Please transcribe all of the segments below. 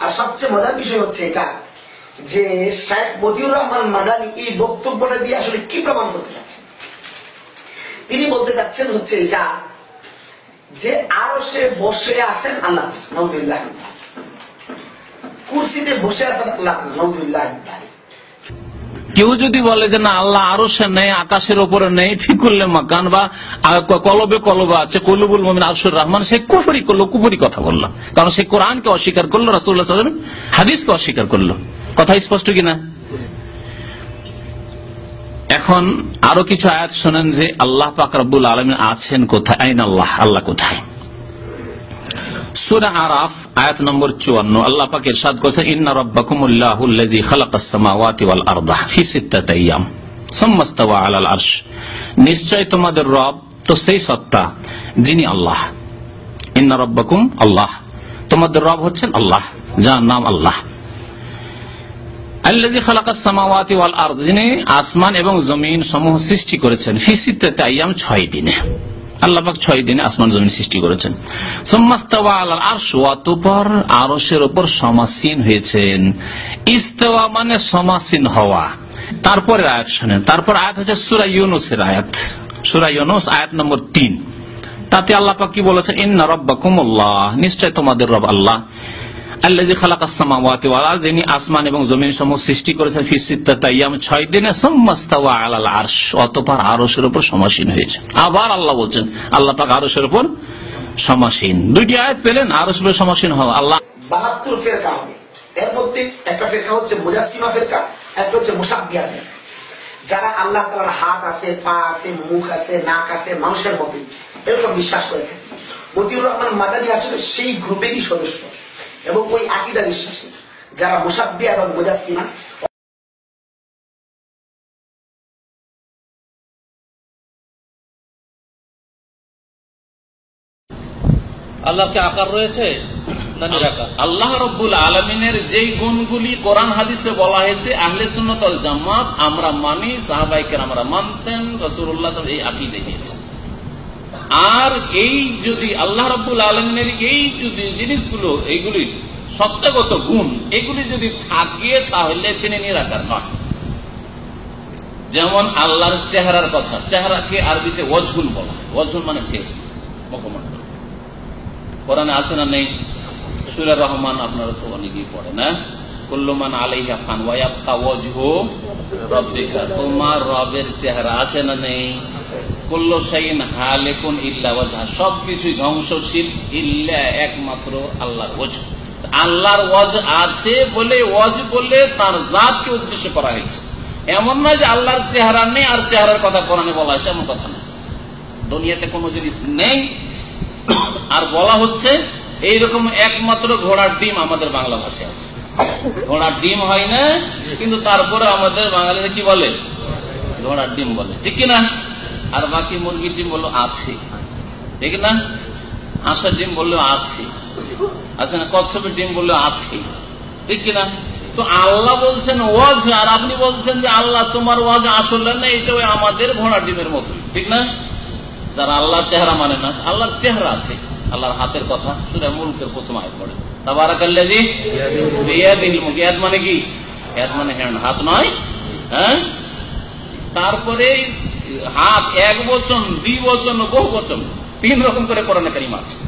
আর সবচেয়ে মজার বিষয় হচ্ছে এটা যে শেখ মতিউর রহমান মাদানী এই বক্তব্যটা দিয়ে আসলে কি প্রমাণ করতে যাচ্ছেন। তিনি বলতে যাচ্ছেন হচ্ছে এটা যে আরশে বসে আছেন আল্লাহ, নাউজুবিল্লাহ, কুরসিতে বসে আছেন আল্লাহ, নাউজুবিল্লাহ। কেউ যদি বলে যে না আল্লাহ আরশে নেই, আকাশের উপরে নেই, ফিকুল্লে মাকান বা কলবে কলবে আছে, কলুবুল মুমিন আরশুর রহমান, সে কুফরি করলো, কুফরি কথা বললো। কারণ সে কোরআনকে অস্বীকার করলো, রাসূলুল্লাহ সাল্লাল্লাহু আলাইহি ওয়াসাল্লাম হাদিসকে অস্বীকার করলো। কথা স্পষ্ট কিনা? এখন আরো কিছু আয়াত শোনেন যে আল্লাহ পাক রব্বুল আলামিন আছেন কোথায়, আইন আল্লাহ, আল্লাহ কোথায়। সূরা আরাফ আয়াত নম্বর 54 আল্লাহ পাক ইরশাদ করেছেন, ইন্না রাব্বাকুমুল্লাহুল্লাযী খালাকাস সামাওয়াতি ওয়াল আরদা ফি সিত্তাতি আইয়াম সুম্মা ইসতাওয়া আলাল আরশ। নিশ্চয় তোমাদের রব তো সেই সত্তা যিনি আল্লাহ। ইন্না রাব্বাকুম আল্লাহ, তোমাদের রব হচ্ছেন আল্লাহ, যার নাম আল্লাহ। আল্লাযী খালাকাস সামাওয়াতি ওয়াল আরদ, যিনি আসমান এবং জমিন সমূহ সৃষ্টি করেছেন, ফি সিত্তাতি আইয়াম 6 দিনে। আল্লাহ পাক 6 দিনে আসমান জমিন সৃষ্টি করেছেন। সুম্মা ইসতাওয়া আলাল আরশ, অতঃপর আরশের উপর সমাসীন হয়েছেন। ইস্তাওয়া মানে সমাসীন হওয়া। তারপরে আয়াত শুনেন, তারপর আয়াত হচ্ছে সূরা ইউনূসের আয়াত, সূরা ইউনূস আয়াত নম্বর 3। তাতে আল্লাহ পাক কি বলেছেন, ইন্না রাব্বাকুমুল্লাহ, নিশ্চয় তোমাদের রব আল্লাহ, আল্লাযী খালাকাস সামাওয়াতি ওয়াল আরদ, যিনি আসমান এবং জমিন সমূহ সৃষ্টি করেছেন, ফি সিত্তাতি আইয়াম 6 দিনে, সুম্মা ইসতাওয়া আলাল আরশ, অতঃপর আরশের উপর সমাসীন হয়েছে। আবার আল্লাহ বলছেন আল্লাহ পাক আরশের উপর সমাসীন। দুইটি আয়াত পেলেন, আরশের উপর সমাসীন হওয়া। আল্লাহ 72 ফেরকা হবে, এর মধ্যে একটা ফেরকা হচ্ছে মুজাসসিমা ফেরকা, একটা হচ্ছে মুশাব্বিহা ফেরকা, যারা আল্লাহ তাআলার হাত আছে, পা আছে, মুখ আছে, নাক আছে, মানুষের মতো এরকম বিশ্বাস করে থাকে। মতিউর রহমান মাদানী আসলে সেই গ্রুপেরই সদস্য এবং ওই আকীদা বিশ্বাসী যারা মুশাব্বিহা এবং মুজাসসিমা। আল্লাহকে আকার রয়েছে না নিরাকার? আল্লাহ রাব্বুল আলামিনের যেই গুণগুলি কোরআন হাদিসে বলা হয়েছে, আহলে সুন্নাত ওয়াল জামাত আমরা মানি, সাহাবায়ে কেরামরা মানতেন, রাসূলুল্লাহ সাল্লাল্লাহু আলাইহি ওয়াসাল্লাম এই আকীদা দিয়েছেন। আর এই যদি আল্লাহ রাব্বুল আলামিনের এই যদি জিনিসগুলো, এইগুলি সত্যগত গুণ, এগুলি যদি থাকে তাহলে তিনি নিরাকার নন। যেমন আল্লাহর চেহারার কথা, চেহারাকে আরবিতে ওয়াজহুন বলা হয়। ওয়াজহুন মানে ফেস, মুখমণ্ডল। কোরআনে আছে না নেই? সূরা রহমান আপনারা তো অনেকেই পড়েন, না? কুল্লু মান আলাইহা ফান ওয়া ইয়াবকা ওয়াজহু রাব্বিকা, তোমার রবের চেহারা আছে না নেই? কুল্লু শাইইন হালিকুন ইল্লা ওয়াজহা, সবকিছুই ধ্বংসশীল ইল্লা একমাত্র আল্লাহর ওয়াজহ। আল্লাহর ওয়াজ আছে বলে, ওয়াজ বলে তার জাতকে উদ্দেশ্য করা হয়েছে। এমন নয় যে আল্লাহর চেহারা নেই আর চেহারার কথা কোরআনে বলা হয়েছে, এমন কথা না। দুনিয়াতে কোনো জিনিস নেই আর বলা হচ্ছে এইরকম একমাত্র ঘোড়ার ডিম আমাদের বাংলা ভাষায় আছে। ঘোড়ার ডিম হয় না, কিন্তু তারপরে আমাদের বাঙালিরা কি বলে? ঘোড়ার ডিম বলে, ঠিক কিনা? আর বাকি মুরগির ডিম বললো আছে, ঠিক না? হাঁসের ডিম বললেও আছে, আছে না? কচ্ছপের ডিম বললেও আছে, ঠিক কিনা? তো আল্লাহ বলছেন ওয়াজ, আর আপনি বলছেন যে আল্লাহ তোমার ওয়াজ আসলে না, এটা আমাদের ঘোড়ার ডিমের মতোই, ঠিক না? যারা আল্লাহর চেহারা মানে না, আল্লাহর চেহারা আছে। আল্লাহর হাতের কথা সূরা মুলকের প্রথম আয়াত পড়ে, তাবারাকাল্লাযী বিয়াদিহিল মুলক। ইয়াদ মানে কি? ইয়াদ মানে হ্যান্ড, হাত নয়। হ্যাঁ, তারপরে হাত এক বচন, দ্বিবচন, বহু বচন, 3 রকম করে কোরআনে কারিমা আছে।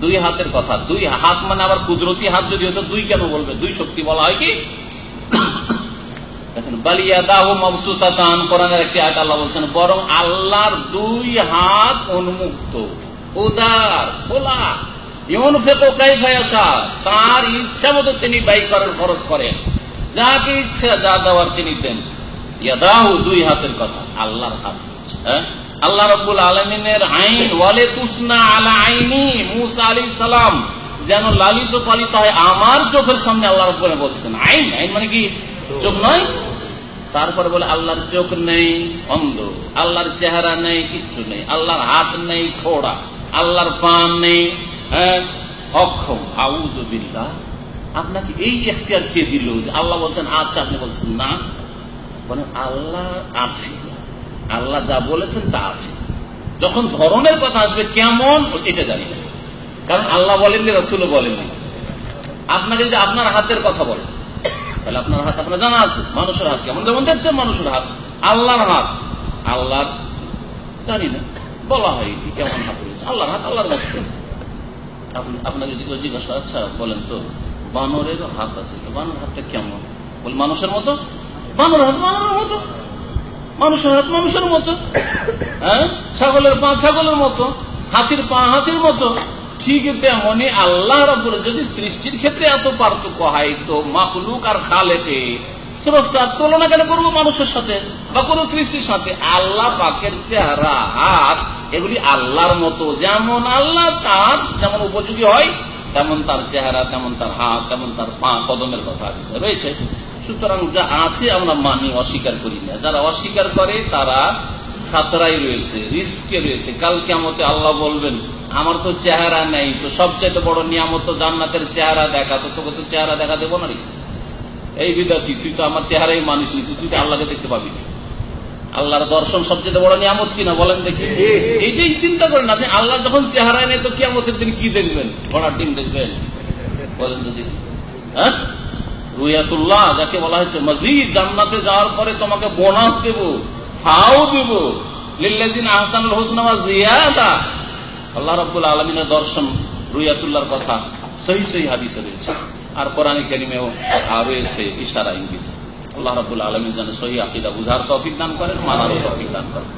2 হাতের কথা, 2 হাত মানে আবার কুদরতি হাত যদি হতো 2 কেন বলবে? 2 শক্তি বলা হয় কি? দেখেন, বালিয়াদাহু মাবসুতাতান, কোরআনের একটি আয়াত আল্লাহ বলছেন বরং আল্লাহর 2 হাত উন্মুক্ত, উদার, খোলা। ইউনফিকু কাইফা ইয়াশা, তার ইচ্ছা মতো তিনি ব্যয় করেন, খরচ করেন, যাকে ইচ্ছা যা দেওয়ার তিনি দেন। ইয়াদাহু, 2 হাতের কথা, আল্লাহর হাত। হ্যাঁ, আল্লাহ রাব্বুল আলামিনের আইন, ওয়ালে তুসনা আলা আইনি, মুসা আলাইহিস সালাম যেন লালিত পালিত হয় আমার চোখের সামনে। আল্লাহ রাব্বুল বলছেন আইন, আইন মানে কি? চোখ নয়। তারপরে বলে আল্লাহর চোখ নেই, অন্ধ। আল্লাহর চেহারা নেই, কিচ্ছু নেই। আল্লাহর হাত নেই, খোড়া। আল্লাহর পা নেই, অক্ষম। আউযু বিল্লাহ। আপনাকে এই ইখতিয়ার কে দিল যে আল্লাহ বলছেন আচ্ছা, আপনি বলছেন না? বলেন আল্লাহ আছে, আল্লাহ যা বলেছেন তা আছে। যখন ধরনের কথা আসবে কেমন, এটা জানি না, কারণ আল্লাহ বলেননি, রাসূলও বলেননি। আপনাকে যদি আপনার হাতের কথা বলে, তাহলে আপনার হাত আপনার জানা আছে মানুষের হাত কেমন, যেমন দেখছেন মানুষের হাত, আল্লাহর হাত আল্লাহর জানি না, বলা হয় কেমন হাত রয়েছে, আল্লাহর হাত আল্লাহর মত। আপনাকে যদি জিজ্ঞাসা, আচ্ছা বলেন তো বানরের হাত আছে, তো বানর হাতটা কেমন, বল মানুষের মতো, বানর হাত বানরের মতো, মানুষের হাত মানুষের মতো, হ্যাঁ, ছাগলের পা ছাগলের মতো, হাতির পা হাতির মতো। ঠিক তেমনি আল্লাহ রাব্বুল যদি সৃষ্টির ক্ষেত্রে এত পার্থক্য হয়, তো মাখলুক আর খালেকে স্রষ্টার তুলনা কেন করবো মানুষের সাথে বা কোন সৃষ্টির সাথে? আল্লাহ পাকের চেহারা হাত এগুলি আল্লাহর মতো, যেমন আল্লাহ তার যেমন উপযোগী হয় তেমন তার চেহারা, তেমন তার হাত, তেমন তার পা কদমের কথা রয়েছে। সুতরাং যা আছে আমরা মানি, অস্বীকার করি না। যারা অস্বীকার করে তারা খাতরাই রয়েছে, রিস্কে রয়েছে। কাল কিয়ামতে আল্লাহ বলবেন আমার তো চেহারা নেই, তো সবচেয়ে বড় নিয়ামত তো জান্নাতের চেহারা দেখা, তো তোকে তো চেহারা দেখা দেবো না রে, এই বিদাতি তুই তো আমার চেহারাই মানিস নি, তুই তো আল্লাহকে দেখতে পাবি না। আল্লাহর দর্শন সবচেয়ে বড় নিয়ামত কিনা বলেন দেখি? এইটাই চিন্তা করেন আপনি, আল্লাহ যখন চেহারায় নেই তো কিয়ামতের দিন কি দেখবেন? ঘোড়ার ডিম দেখবেন? বলেন তো দেখি। হ্যাঁ, রুয়াতুল্লাহ যাকে বলা হয়েছে, মজিদ জান্নাতে যাওয়ার পরে তোমাকে বোনাস দেব, ফাও দেব, লিল্লাযিনা আহসানুল হুসনা ওয়া জিয়াদা। আল্লাহ রাব্বুল আলামিনের দর্শন, রুয়াতুল্লাহর কথা সহিহ সহিহ হাদিসে রয়েছে, আর কোরআনে কারীমেও রয়েছে ইশারা ইঙ্গিত। আল্লাহ রাব্বুল আলামিন যেন সহিহ আকীদা বুঝার তৌফিক দান করেন, মানার তৌফিক দান করেন।